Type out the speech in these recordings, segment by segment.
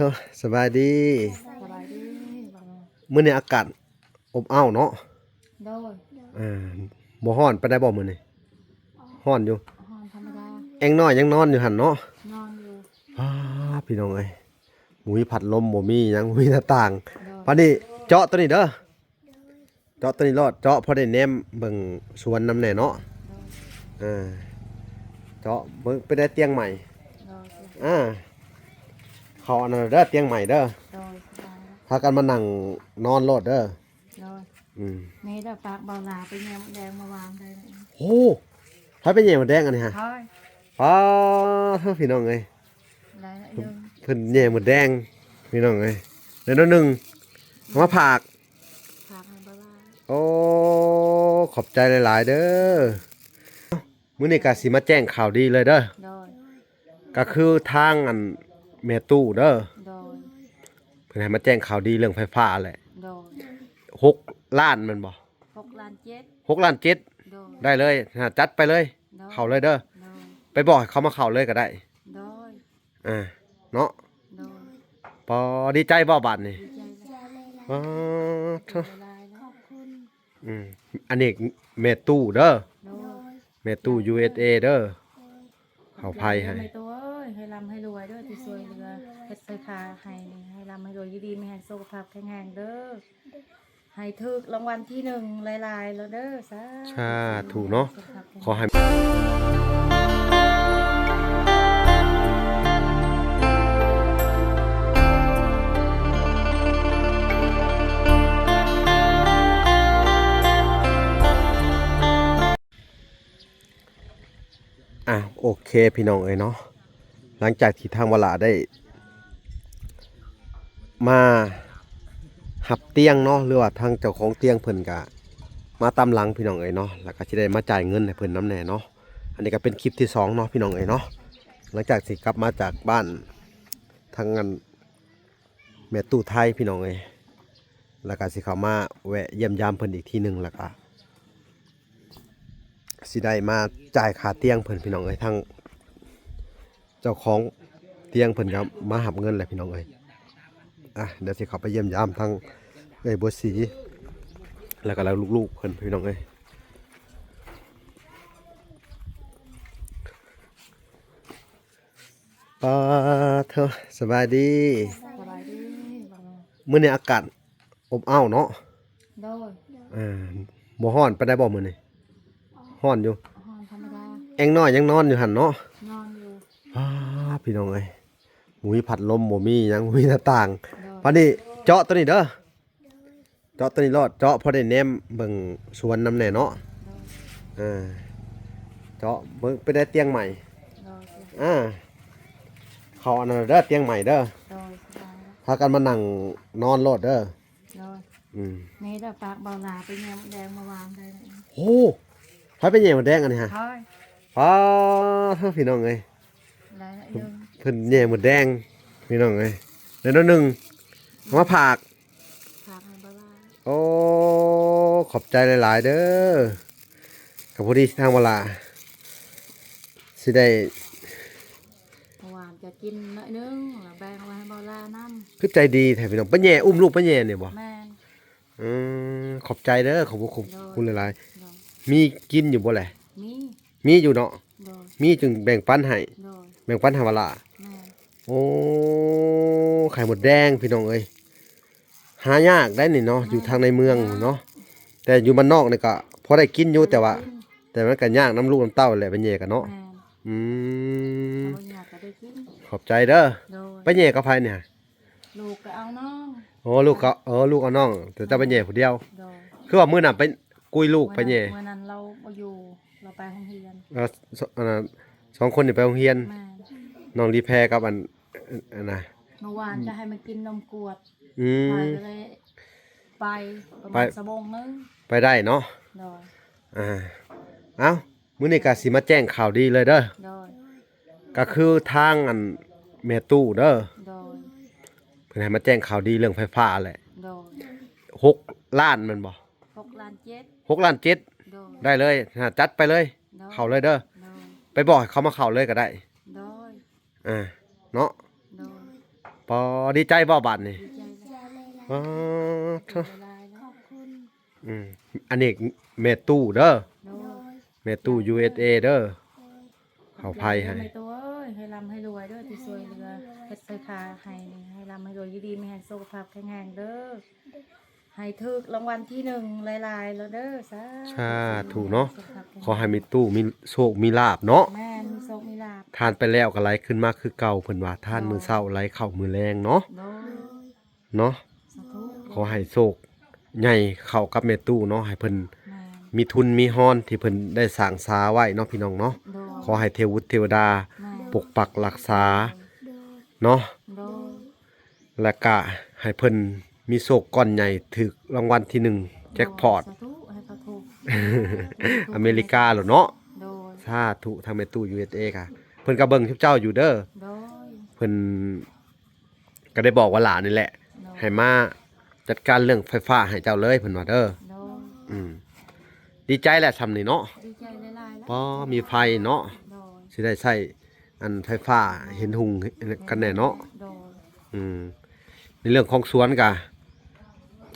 เฮ้อสบายดีสบายดีบ่มื้อนี้อากาศอบอ้าวเนาะโดยอ่าบ่ร้อนปานใดบ่มื้อนี้ร้อนอยู่ห้องธรรมดาเอ็งน้อยยังนอนอยู่หั่นเนาะนอนอยู่อ้าพี่น้องเอ้ยบ่มีพัดลมบ่มีหยังบ่มีหน้าต่างโดยพอนี้เจาะตัวนี้เด้อเจาะตัวนี้รอดเจาะพอได้แนมเบิ่งสวนนำแน่เนาะโดยอ่าเจาะเบิ่งไปได้เตียงใหม่โดยอ่าเขาอันนั้นเด้อเตียงใหม่เด้อโดยสบายพากันมานั่งนอนโลดเด้อโดยอืมนี่เด้อปากเบาหลาไปแยมแดงมาวางได้เลยโอ้ถ้าเป็นแหย่หมดแดงอันนี้ฮะ เฮ้ยป้าพี่น้องเอ้ยได้ละเดินเพิ่นแหย่หมดแดงพี่น้องเอ้ยเดี๋ยวนึงเอามาผากพากให้เบาหลาโอ้ขอบใจหลายๆเด้อมื้อนี้ก็สิมาแจ้งข่าวดีเลยเด้อโดยก็คือทางอันแม่ตู้เด้อโดยเพิ่นให้มาแจ้งข่าวดีเรื่องไฟฟ้าแหละโดย6 ล้านแมันบ่6,700,000 6 ล้าน 7โดยได้เลยจัดไปเลยโดยเข้าเลยเด้อโดยไปบอกให้เขามาเข้าเลยก็ได้โดยเนาะโดยพอดีใจบ่บัดนี่ดีใจเลยอ๋อ ขอบคุณ อันนี้เมตู้เด้อโดยเมตู้ USA เด้อเขาภัยให้ไม่ตัวเอ้ยให้ร่ำให้รวยเด้อที่ช่วยเหลือเฮ็ดไฟฟ้าให้ให้ร่ำให้รวยอยู่ดีมีแรงสุขภาพแข็งแรงเด้อให้ถูกรางวัลที่1หลายๆแล้วเด้อสาธุเนาะขอให้โอเคพี่น้องเอ้ยเนาะหลังจากที่ทางวลาได้มาหับเตียงเนาะหรือว่าทางเจ้าของเตียงเพิ่นกะมาตามหลังพี่น้องเอ้ยเนาะแล้วก็สิได้มาจ่ายเงินให้เพิ่นน้ำแน่เนาะอันนี้ก็เป็นคลิปที่2เนาะพี่น้องเอ้ยเนาะหลังจากที่กลับมาจากบ้านทางงานแม่ตู้ไทยพี่น้องเอ้ยแล้วก็สิเข้ามาแวะเยี่ยมยามเพิ่นอีกทีนึงแล้วก็สิได้มาจ่ายค่าเตียงเพิ่นพี่น้องเอ้ยทางเจ้าของเตียงเพิ่นก็มาหับเงินแหละพี่น้องเอ้ยเดี๋ยวสิเข้าไปเยี่ยมยามทางบัวสีแล้วก็แล้วลูกๆเพิ่นพี่น้องเอ้ยป้าเธอสบายดีสบายดีบ่มื้อนี้อากาศอบอ้าวเนาะโดยบ่ร้อนปานใดบ่มื้อนี้ร้อนอยู่ห้องธรรมดาเอ็งน้อยยังนอนอยู่หั่นเนาะนอนอยู่พี่น้องเอ้ยบ่มีพัดลมบ่มีหยังบ่มีหน้าต่างโดพอนี้เจาะตัวนี้เด้อเจาะตัวนี้รอดเจาะพอได้แนมเบิ่งสวนนำแน่เนาะเจาะเบิ่งไปได้เตียงใหม่โดยเขาอันนั้นเด้อเตียงใหม่เด้อโดยสบายพากันมานั่งนอนโลดเด้อโดยนี่เด้อปากเบาหลาไปแยมแดงมาวางได้เลยโอ้ถ้าเป็นแหย่หมดแดงอันนี้ฮะเฮ้ยป้าพี่น้องเอ้ยได้ละเดินเพิ่นแหย่หมดแดงพี่น้องเอ้ยเดี๋ยวนึงเอามาผากให้เบาหลาโอ้ขอบใจหลายๆเด้อกับพอดีทางเวลาสิได้เมื่อวานจะกินหน่อยนึงแล้วแบ่งไว้ให้เบาหลาน้ำคือใจดีแท้พี่น้องป้าแหย่อุ้มลูกป้าแหย่เนี่ยบ่แม่ขอบใจเด้อขอบคุณหลายๆมีกินอยู่บ่แหละมีอยู่เนาะมีจึงแบ่งปันให้แบ่งปันให้เวลาโอ้ไข่หมดแดงพี่น้องเอ้ยหายากได้นี่เนาะอยู่ทางในเมืองเนาะแต่อยู่บ้านนอกนี่ก็พอได้กินอยู่แต่ว่าแต่มันก็ยากน้ำลูกน้ำเต้าแหละไปแย่กันเนาะขอบใจเด้อไปแย่กับไผเนี่ยลูกก็เอาน้องโอ้ลูกก็ลูกเอาน้องแต่จะไปแย่ผู้เดียวคือว่ามื้อน่ะไปกุยลูกไปแย่มื้อนั้นเราบ่อยู่เราไปโรงเรียน2 คนนี่ไปโรงเรียนน้องรีแพรกับอันน่ะเมื่อวานจะให้มันกินนมกวดไปเลยไปประมาณ1 ชั่วโมงนึงไปได้เนาะเอ้ามื้อนี้ก็สิมาแจ้งข่าวดีเลยเด้อก็คือทางอันแม่ตู้เด้อเพิ่นให้มาแจ้งข่าวดีเรื่องไฟฟ้าแหละ6 ล้านแม่นบ่6,700,000 6 ล้าน 7ได้เลยจัดไปเลยเข้าเลยเด้อไปบอกให้เขามาเข้าเลยก็ได้เนาะพ ปอดีใจบ่บัดนี่ ดีใจ ใจเลยล่ะ อ๋อ หลายๆ ข แล้ว อบคุณ อืมอันนี้แม่ตู้เด้อ โด โด ย ย แม่ตู้ USA เด้อ โดย เขาภัยให้ ไม่ตัวเอ้ยให้ร่ำให้รวยเด้อที่ช่วยเหลือเฮ็ดใส่คาให้นี่ให้ร่ำให้รวยอยู่ดีมีแรงสุขภาพแข็งแรงเด้อให้ถูกรางวัลที่หนึ่งหลายๆแล้วเด้อสา สาธุเนาะ สุขภพแข็งแรง ขอให้มีตู้มีโชคมีลาบเนาะ แม่นมีโชคมีลาภ ทานไปแล้วก็ไหลขึ้นมาคือเก่าเพิ่นว่าทานมื้อเช้าไหลเข้ามื้อแรงเนาะ โดย เนาะ สาธุ ขอให้โชคใหญ่เข้ากับแม่ตู้เนาะให้เพิ่น แม่น มีทุนมีฮ้อนที่เพิ่นได้สร้างสาไว้เนาะพี่น้องเนาะ โดย ขอให้เทวุเทวดา แม่น ปกปักรักษา โดย เนาะ โดย และก็ให้เพิ่นมีโชคก้อนใหญ่ถึกรางวัลที่1แจ็คพอต สาธุให้เขาถูก อเมริกาเหรอเนาะ โดย สาธุทางแม่ตู้ USA ค่ะเพิ่นก็เบิ่งเจ้าอยู่เด้อ โดย เพิ่นก็ได้บอกว่าหลานนี่แหละ โดย ให้มาจัดการเรื่องไฟฟ้าให้เจ้าเลยเพิ่นว่าเด้อ โดย อืมดีใจแหละทำนี่เนาะ ดีใจหลายๆแล้ว พอมีไฟเนาะ โดย สิได้ใช้อันไฟฟ้าเห็นหุงกันแน่เนาะ โดย อืมในเรื่องของสวนก็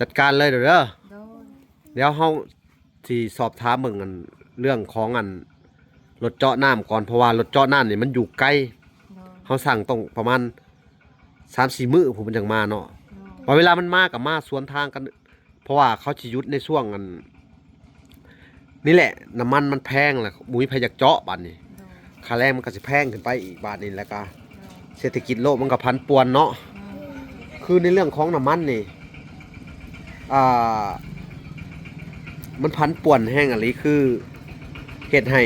จัดการเลยเด้อ โดย เดี๋ยวเฮาสิสอบถามเบิ่งอันเรื่องของอันรถเจาะน้ำก่อนเพราะว่ารถเจาะน้ำนี่มันอยู่ไกล โดย เฮาสั่งต้องประมาณ 3-4 มื้อผมมันจังมาเนาะ โดย พอเวลามันมากับมาสวนทางกัน เพราะว่าเขาสิหยุดในช่วงอันนี่แหละน้ำมันมันแพงแหละมุ้ยพยากเจาะบัดนี้ โดย ค่าแรงมันก็สิแพงขึ้นไปอีกบาทนี้แล้วก็เศรษฐกิจโลกมันก็พันป่วนเนาะคือในเรื่องของน้ำมันนี่อ่ามันพันป่วนแห้งอะไรคือเฮ็ดให้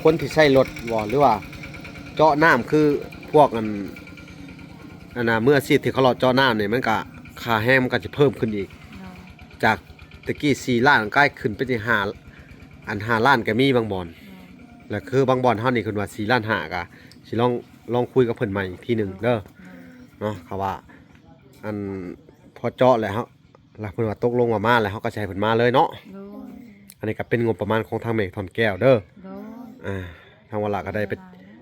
คนที่ใช้รถบ่หรือว่า เจาะน้ำคือพวกอันน่ะเมื่อสิที่เขาเลาะเจาะน้ำนี่มันก็ค่าแห้งมันก็จะเพิ่มขึ้นอีก จากตะกี้4ล้านใกล้ขึ้นไปที่5ล้านก็มีบางบ่อน แล้วคือบางบ่อนเฮานี่เพิ่นว่า4ล้าน5ก็สิลองคุยกับเพิ่นใหม่อีกทีหนึงเด้อเนาะเขาว่าอันพอเจาะแล้วเฮาแล้วเพิ่นว่าตกลงว่ามาแล้วเฮาก็สิให้เพิ่นมาเลยเนาะ โดย อันนี้ก็เป็นงบประมาณของทางเมฆทอนแก้วเด้อ โดย ทางวลาก็ได้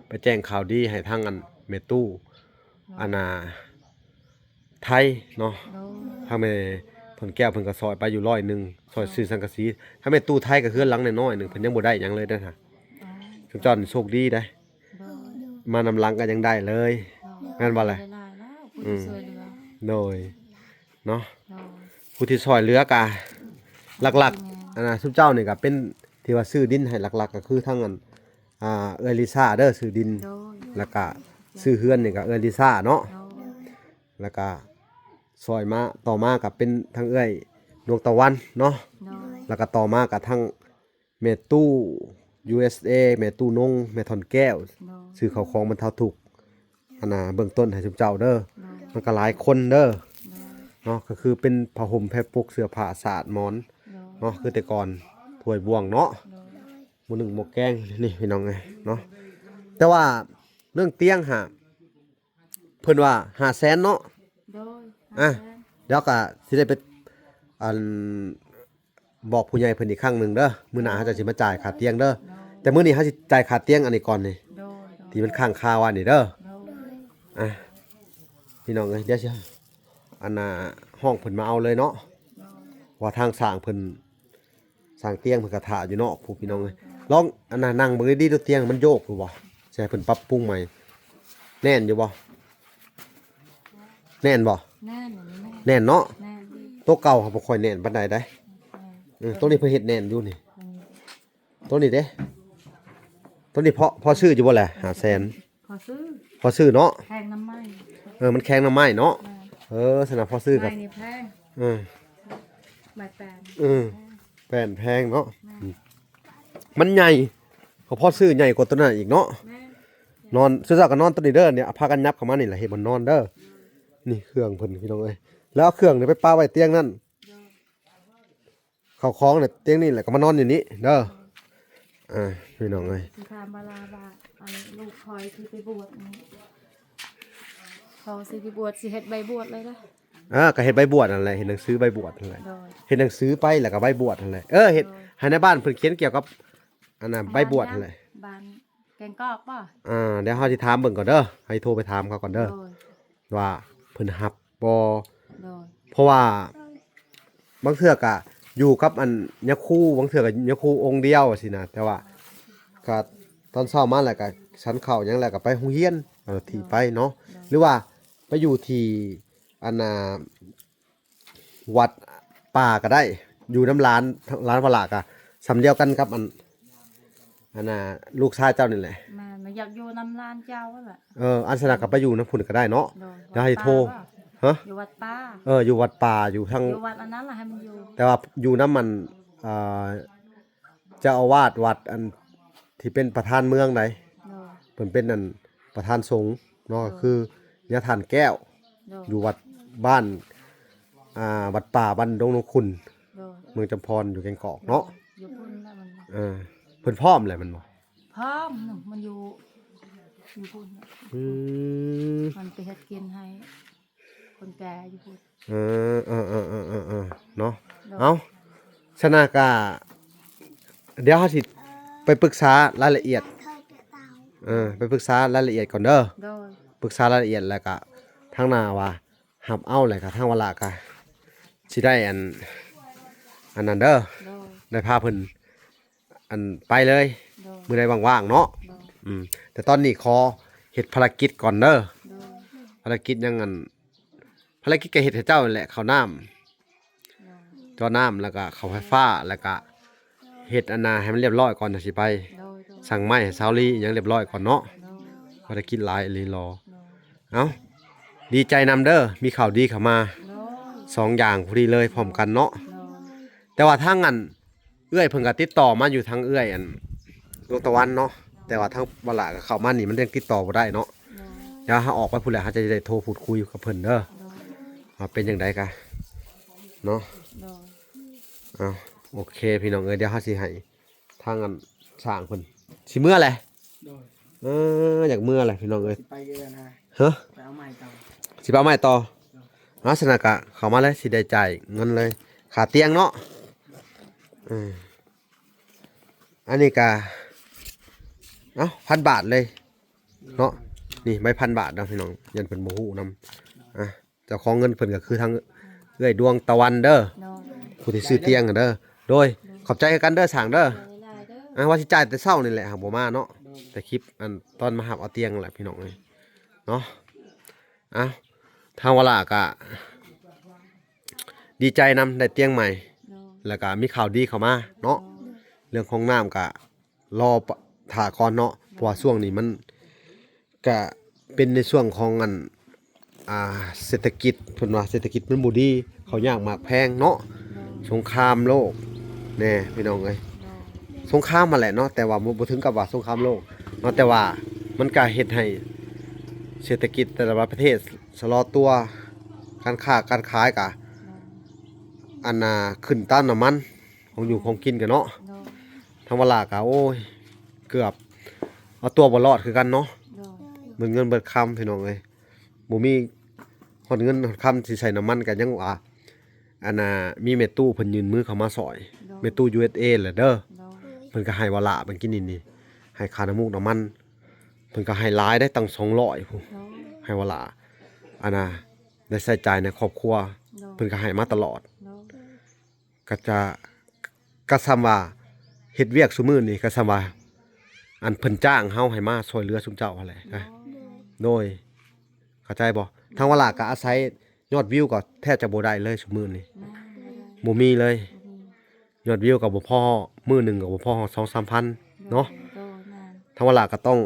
ไปแจ้งข่าวดีให้ทางอันเมตู้อันน่ะไทยเนาะ โดย ทางเมทอนแก้วเพิ่นก็ซอยไปอยู่100ซอยซื้อสังกะสีถ้าเมตู้ไทยก็คือหลังน้อยๆหนึงเพิ่นยังบ่ได้หยังเลยเด้อฮะสุดยอดโชคดีได้ โดย มานำหลังก็ยังได้เลย แม่นบ่ล่ะ หลายๆแล้วผู้ที่ช่วยเหลือ โดยเนาะ โดย ผู้ที่ซอยเหลือกะหลักๆอันน่ะทุกเจ้านี่ก็เป็นที่ว่าซื้อดินให้หลักๆก็คือทั้งอันเอลิซ่าเด้อซื้อดิน โดย แล้วก็ซื้อเฮือนนี่ก็เอลิซ่าเนาะ โดย แล้วก็ซอยมาต่อมากับเป็นทั้งเอ้ยดวงตะวันเนาะ โดย แล้วก็ต่อมากับทั้งเมตู้ USA เมตู้นงเมทอนแก้ว โดย ซื้อข้าวของบรรเทาทุกข์อันน่ะเบื้องต้นให้ทุกเจ้าเด้อ โดย มันก็หลายคนเด้อ โดย เนาะก็คือเป็นผ้าห่มแพรปกเสื้อผ้าสาดหมอน โดย เนาะคือแต่ก่อนถ้วยบวงเนาะ โดย หมู่หนึ่งหมกแกงนี่พี่น้องไงเนาะแต่ว่าเรื่องเตียงหะเพิ่นว่า500,000เนาะ โดย อ่ะ เดี๋ยวก็สิได้ไปอันบอกผู้ใหญ่เพิ่นอีกครั้งหนึงเด้อมื้อหน้าเขาจะสิมาจ่ายค่าเตียงเด้อแต่มื้อนี้เขาสิจ่ายค่าเตียงอันนี้ก่อนนี่ โดย ที่มันค้างคาไว้นี่เด้อ โดย อ่ะพี่น้องเอ้ยเดี๋ยวสิอันน่ะห้องเพิ่นมาเอาเลยเนาะ โดย ว่าทางสร้างเพิ่นสร้างเตียงเพิ่นก็ท่าอยู่เนาะผู้พี่น้องเอ้ยลองอันน่ะนั่งเบิ่งดีๆดูเตียงมันโยกอยู่บ่สิให้เพิ่นปรับปรุงใหม่แน่นอยู่บ่แน่นบ่ แน่นอย่างนี้แน่ แน่นเนาะ แน่นดี โต๊ะเก่าเขาบ่ค่อยแน่นปานใดได้ แน่น ตัวนี้เพิ่นเฮ็ดแน่นอยู่นี่ อืม ตัวนี้เด้ตัวนี้พอซื้ออยู่บ่แหละ500,000 ขอซื้อ พอซื้อเนาะ แพงน้ำไหม้ มันแข็งน้ำไม้เนาะ แม่น สนับพอซื้อกับ ไม้นี่แพง เออ ใบแปน แป้นแพงเนาะมันใหญ่เขาพอซื้อใหญ่กว่าตัวนั้นอีกเนาะ แม่น นอนซื้อจากก็นอนตัวนี้เด้อเนี่ยพากันยับเข้ามานี่แหละเห็นมันนอนเด้อนี่เครื่องเพิ่นพี่น้องเอ้ยแล้วเอาเครื่องเนี่ยไปป้าไว้เตียงนั่นเข้าคล้องเนี่ยเตียงนี่แหละก็มานอนอยู่นี่เด้อพี่น้องเอ้ย สิทามบาลาบาอันลูกคอยที่ไปบวชนี่เขาสิไปบวชสิเฮ็ดใบบวชเลยนะ ก็เฮ็ดใบบัวนั่นแหละเห็นหนังสือใบบัวนั่นแหละ โดย เห็นหนังสือไปแล้วก็ใบบัวนั่นแหละเฮ็ดให้ในบ้านเพิ่นเขียนเกี่ยวกับอันน่ะใบบัวนั่นแหละ บ้านแกงกอกป่ะ เดี๋ยวเฮาสิถามเบิ่งก่อนเด้อให้โทรไปถามเขาก่อนเด้อ โดย ว่าเพิ่นรับบ่ โดย เพราะว่าบางเทื่อก็อยู่กับอันยะคู่บางเทื่อก็ยะคู่องค์เดียวสินะแต่ว่าก็ตอนเช้ามาแล้วก็ฉันข้าวหยังแล้วก็ไปโรงเรียนที่ไปเนาะหรือว่าไปอยู่ที่อันน่ะวัดป่าก็ได้อยู่น้ำร้านพระก็สำเดียวกันกับอันน่ะลูกชายเจ้านี่แหละ มันอยากอยู่นำลานเจ้าแหละ อันสนะก็ไปอยู่น้ำพุ่นก็ได้เนาะ โดย เดี๋ยวให้โทร ฮะ อยู่วัดป้า อยู่วัดป่าอยู่ทาง อยู่วัดอันนั้นล่ะให้มันอยู่ แต่ว่าอยู่น้ำมันอ่าเจ้าอาวาสวัดอันที่เป็นประธานเมืองไหน โดย เพิ่นเป็นอันประธานสงฆ์เนาะก็คือญาทานแก้ว โดย อยู่วัดบ้านวัดป่าบ้านดงนงคุณ โดย เมืองจำพรอยู่แกงกอกเนาะ อยู่พุ่นแล้วมัน เพิ่นพร้อมแหละมันบ่ พร้อมหนึ่งมันอยู่พุ่น อืม มันไปเฮ็ดกินให้ คนแก่อยู่พุ่น เนาะเอาชนะกะเดี๋ยวเฮาสิไปปรึกษารายละเอียดไปปรึกษารายละเอียดก่อนเด้อ โดย ปรึกษารายละเอียดแล้วก็ทางหน้าว่าหับเอาแหละก็ทางวลาก็สิได้อันนั้นเด้อ โดย ได้พาเพิ่นอันไปเลย โดย มื้อใดว่างๆเนาะ โดย แต่ตอนนี้ขอเฮ็ดภารกิจก่อนเด้อ โดย ภารกิจยังอันภารกิจก็เฮ็ดให้เจ้านั่นแหละเข้าน้ำ โดย จอน้ำแล้วก็เข้าไฟฟ้าแล้วก็เฮ็ดอันน่ะให้มันเรียบร้อยก่อนจะสิไป โดย โดย สั่งไม้ให้ซาวลีหยังเรียบร้อยก่อนเนาะ โดย ภารกิจหลายอีหลีรอ โดย เอ้าดีใจนำเด้อมีข่าวดีเข้ามา โดย สองอย่างพอดีเลยพร้อมกันเนาะ โดย แต่ว่าทางอันเอื้อยเพิ่นก็ติดต่อมาอยู่ทางเอื้อยอันดวงตะวันเนาะแต่ว่าทางบลาก็เข้ามานี่มันยังติดต่อบ่ได้เนาะ โดย เดี๋ยวเฮาออกไปพุ่นแหละเฮาจะได้โทรพูดคุยกับเพิ่นเด้อ โดย ว่าเป็นจังไดกะเนาะ โดย อ้าวโอเคพี่น้องเดี๋ยวเฮาสิให้ทางอันสร้างเพิ่นสิเมื่อแหละ โดย อยากเมื่อแหละพี่น้องเอ้ย สิไปเกันนะ ฮะ ไปเอาใหม่ต่อ สิไปเอาไม้ต่อลักษณะกะเข้ามาเลยสิได้จ่ายเงินเลยขาเตียงเนาะอันนี้กะ1,000 บาทเลยเนาะนี่ใบ1,000 บาทเนาะพี่น้องยันเพิ่นบ่ฮู้นำเจ้าของเงินเพิ่นก็คือทางเอ้อยดวงตะวันเด้อ โดย ผู้ที่ซื้อเตียงอะเด้อโดยขอบใจกันเด้อสร้างเด้อ หลายๆเด้อ ว่าสิจ่ายแต่เช้านี่แหละหาบ่มาเนาะแต่คลิปอันตอนมาหับเอาเตียงนั่นแหละพี่น้องเอ้ยเนาะทางเวลากะดีใจนำได้เตียงใหม่ โดย แล้วก็มีข่าวดีเข้ามาเนาะเรื่องของน้ำก็รอถ่าก่อนเนาะเพราะว่าช่วงนี้มันก็เป็นในช่วงของอันเศรษฐกิจเพิ่นว่าเศรษฐกิจมันบ่ดีเขาวยากหมากแพงเนาะ โดย สงครามโลกแน่พี่น้องเอ้ย โดย สงครามมาแหละเนาะแต่ว่าบ่ถึงกับว่าสงครามโลกเนาะแต่ว่ามันก็เฮ็ดให้เศรษฐกิจแต่ละประเทศชะลอตัวการค้าการขายก็อันน่ะขึ้นตามน้ำมันของอยู่ของกินกันเนาะ โดย ทางเวลาก็โอ้ยเกือบเอาตัวบ่รอดคือกันเนาะ โดย เหมือนเงินเบิดคำพี่น้องเอ้ยบ่มีฮอดเงินฮอดคำสิใช้น้ำมันก็ยังว่าอันน่ะมีแม่ตู้เพิ่นยื่นมือเข้ามาซอยแม่ตู้ USA แหละเด้อ โดย เพิ่นก็ให้วาละเพิ่นกินนี่ให้ค่าน้ำมูกน้ำมันเพิ่นก็ให้หลายได้ตั้ง200พุ่น โดย ให้วาละอันน่ะได้ใช้จ่ายในครอบครัว โดย เพิ่นก็ให้มาตลอด โดย ก็จะก็ซ้ำว่าเฮ็ดเวียกซุมื้อนี่ก็ซ้ำว่าอันเพิ่นจ้างเฮาให้มาช่วยเหลือซุมเจ้าหั่นแหละนะโดยเข้าใจบ่ทางวาละก็อาศัยยอดวิวก็แทบจะบ่ได้เลยซุมื้อนี่ มาเลย บ่มีเลย โดย ยอดวิวก็บ่พอมื้อหนึงก็บ่พอ 2-3,000เนาะ โดยมา ทางเวลาก็ต้อง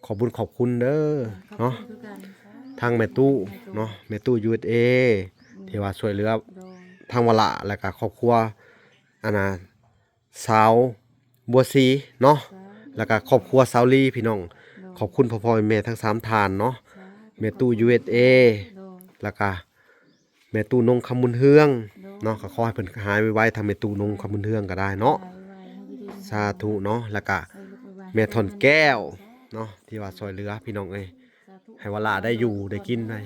ขอบคุญขอบคุณเด้อเนาะ ขอบคุณคือกัน ทางแม่ตู้เนาะแม่ตู้ USA ที่ว่าช่วยเหลือ โดย ทางเวลาแล้วก็ครอบครัวอันน่ะสาวบัวศรีเนาะ สา แล้วก็ครอบครัวสาวลีพี่น้อง โดย ขอบคุณพ่อๆแม่ทั้ง3ท่านเนาะ สา แม่ตู้ USA โดย แล้วก็แม่ตู้นงคำมุนเฮือง โดย เนาะก็ขอให้เพิ่นหายไวๆทางแม่ตู้นงคำมุนเฮืองก็ได้เนาะ ไว้ให้ดีๆ สาธุเนาะแล้วก็ ให้ลูกไว้ แม่ทอนแก้วเนาะที่ว่าช่วยเหลือพี่น้องเอ้ย สาธุ ให้เวลาได้อยู่ได้กินได้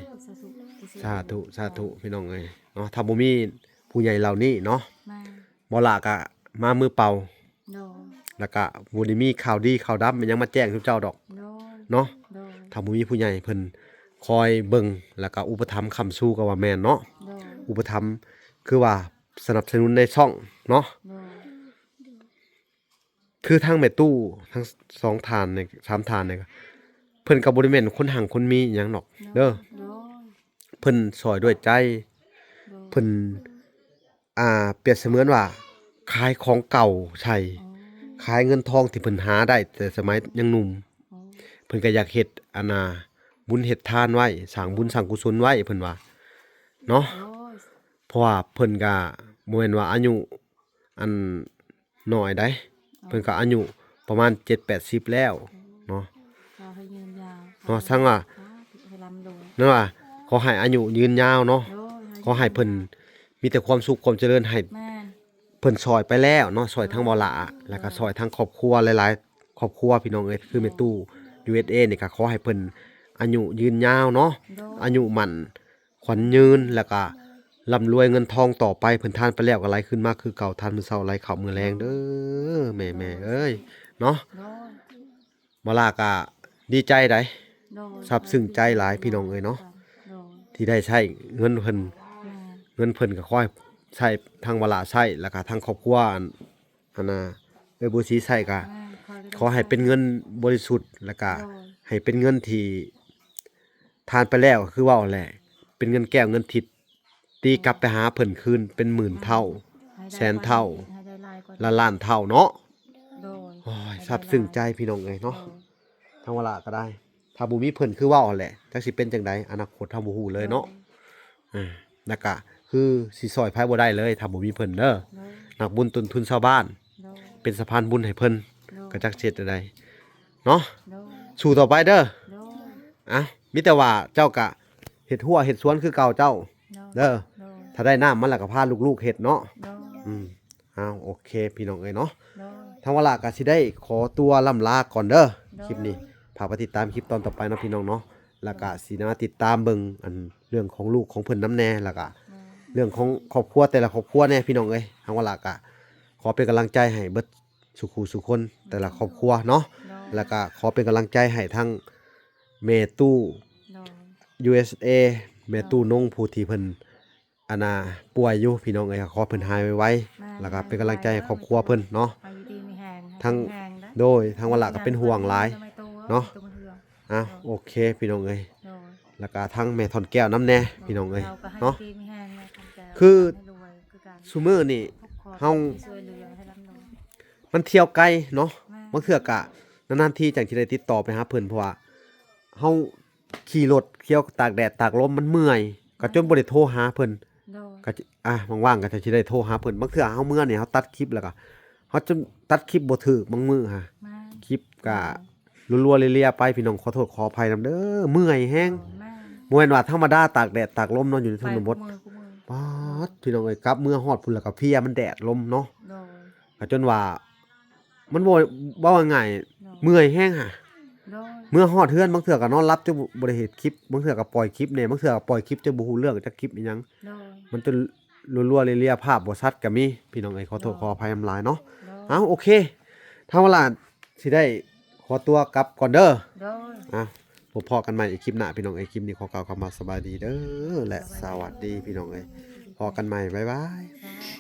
สาธุสาธุพี่น้องเอ้ยเนาะถ้าบ่มีผู้ใหญ่เหล่านี้เนาะ มา บ่ล่ะก็มามือเปล่า โดย แล้วก็บ่ได้มีข่าวดีข่าวดับมันยังมาแจ้งทุกเจ้าดอก โดย เนาะ โดย ถ้าบ่มีผู้ใหญ่เพิ่น คอยเบิ่งแล้วก็อุปถัมภ์ค้ำสู้ก็ว่าแม่นเนาะ โดย อุปถัมภ์คือว่าสนับสนุนในช่องเนาะ โดย คือทั้งแม่ตู้ทั้ง2ทานเนี่ย3ทานเนี่ยก็เพิ่นก็บ่ได้แม่นคนหังคนมีหยังดอกเด้อ โดย เพิ่นสอยด้วยใจ โดย เพิ่นเปรียบเสมือนว่าขายของเก่าใช่ อ๋อ ขายเงินทองที่เพิ่นหาได้แต่สมัยยังหนุ่ม อ๋อ เพิ่นก็อยากเฮ็ดบุญเฮ็ดทานไว้สร้างบุญสร้างกุศลไว้เพิ่นว่าเนาะ โอ้ย เพราะว่าเพิ่นก็บ่แม่นว่าอายุอันน้อยได้เพิ่นก็อายุประมาณ7-80แล้วเนาะ ขอให้ยืนยาว เนาะทั้งว่า ให้ร่ำรวย นั่นว่าขอให้อายุยืนยาวเนาะ โดย ขอให้เพิ่นมีแต่ความสุขความเจริญให้ แม่น เพิ่นซอยไปแล้วเนาะซอยทั้งบ่ละแล้วก็ซอยทั้งครอบครัวหลายๆครอบครัวพี่น้องเอ้ยคือแม่ตู้ USA นี่ก็ขอให้เพิ่นอายุยืนยาวเนาะ โดย อายุมั่นขวัญยืนแล้วก็ร่ำรวยเงินทองต่อไปเพิ่นทานไปแล้วก็ไหลขึ้นมาคือเก่าทานมื้อเช้าไหลเข้ามื้อแลงเด้อแม่ๆเอ้ยเนาะ โดย บ่ล่ะก็ดีใจได้ โดย ซาบซึ้งใจหลายพี่น้องเอ้ยเนาะ โดย ที่ได้ใช้เงินเพิ่น แม่น เงินเพิ่นก็ขอให้ใช้ทางบ่ล่ะใช้แล้วก็ทางครอบครัวอันน่ะบ่สิใช้ก็ แม่น ขอให้เป็นเงินบริสุทธิ์แล้วก็ โดย ให้เป็นเงินที่ทานไปแล้วคือเว่าแหละ เป็นเงินแก้วเงินทิพย์ตีกลับไปหาเพิ่นคืนเป็นหมื่นเท่า ให้ได้ แสนเท่า ให้ได้หลายกว่า ละล้านเท่าเนาะ โดย โอ้ยซาบซึ้งใจพี่น้องเอ้ยเนาะ โดย ทางเวลาก็ได้ ถ้าบ่มีเพิ่นคือเว้าแหละจักสิเป็นจังไดอนาคตเฮาบ่ฮู้เลยเนาะแล้วก็คือสิซอยไผบ่ได้เลยถ้าบ่มีเพิ่นเด้อ โดย นักบุญต้นทุนชาวบ้าน โดย เป็นสะพานบุญให้เพิ่น โดย ก็จักสิเฮ็ดจังไดเนาะ โดย สู้ต่อไปเด้อ โดย อ่ะมีแต่ว่าเจ้ากะเฮ็ดหัวเฮ็ดสวนคือเก่าเจ้า โดย เด้อ โดย ถ้าได้น้ำมันแล้วก็พาลูกๆเฮ็ดเนาะ โดย อ้าวโอเคพี่น้องเอ้ยเนาะ โดย ทางเวลาก็สิได้ขอตัวล่ำลาก่อนเด้อ ได้ คลิปนี้ฝากไปติดตามคลิปตอนต่อไปเนาะพี่น้องเนาะแล้วก็สิมาติดตามเบิ่งอันเรื่องของลูกของเพิ่นน้ำแน่แล้วก็เรื่องของครอบครัวแต่ละครอบครัวแน่พี่น้องเอ้ยทางเวลาก็ขอเป็นกำลังใจให้เบิดสุขุสุคนแต่ละครอบครัวเนาะ โดย แล้วก็ขอเป็นกำลังใจให้ทั้งเมตู้ โดย USA แม่ตู้นงผู้ที่เพิ่นป่วยอยู่พี่น้องเอ้ยขอเพิ่นหายไวๆแล้วก็เป็นกำลังใจให้ครอบครัวเพิ่นเนาะ อายุดีมีแหง ทั้ง แหงนะ โดยทางวันละก็เป็นห่วงหลาย เนาะ ตัวมันเหือง อ่ะโอเคพี่น้องเอ้ย โดย แล้วก็ทั้งแม่ทอนแก้วน้ำแน่พี่น้องเอ้ย ราก็ให้ เนาะ ดีมีแหงนะทำแต่ คือ ให้รวยคือการ ซุมื้อนี่ เฮา ช่วยเหลือให้ร่ำรวย มันเที่ยวไกลเนาะ แม่ บางเทื่อกะนานๆทีจังสิได้ติดต่อไปหาเพิ่นเพราะว่าเฮาขี่รถเที่ยวตากแดดตากลมมันเมื่อยก็จนบ่ได้โทรหาเพิ่น โดย ก็จะว่างๆก็จะสิได้โทรหาเพิ่นบางเทื่อเฮาเมื่อนี่เฮาตัดคลิปแล้วก็เฮาจนตัดคลิปบ่ถูกบางมื้อฮะ แม่ คลิปก็รัวๆเลียๆไปพี่น้องขอโทษขออภัยนำเด้อเมื่อยแฮง แม่ บ่แม่นว่าธรรมดาตากแดดตากลมเนาะอยู่ในชนบท ไปกูมือ ป๊าดพี่น้องเอ้ยกลับเมื่อฮอดพุ่นแล้วก็เพลียมันแดดลมเนาะ โดย ก็จนว่ามันบ่ว่าง่าย โดย เมื่อยแฮงฮะ โดย เมื่อฮอดเฮือนบางเทื่อก็นอนหลับจนบ่ได้เฮ็ดคลิปบางเทื่อก็ปล่อยคลิปแหน่บางเทื่อก็ปล่อยคลิปจนบ่ฮู้เรื่องจักคลิปอีหยัง โดย มันจะรัวๆเลียๆภาพบ่ชัดก็มีพี่น้องเอ้ยขอโทษขออภัยนำหลายเนาะ โดย เอ้าโอเคถ้าเวลาสิได้ขอตัวกลับก่อนเด้อ โดย พบพอกันใหม่อีกคลิปหน้าพี่น้องเอ้ยคลิปนี้ขอกล่าวคำว่าสบายดีเด้อและสวัสดีพี่น้องเอ้ยพอกันใหม่บ๊ายบาย สา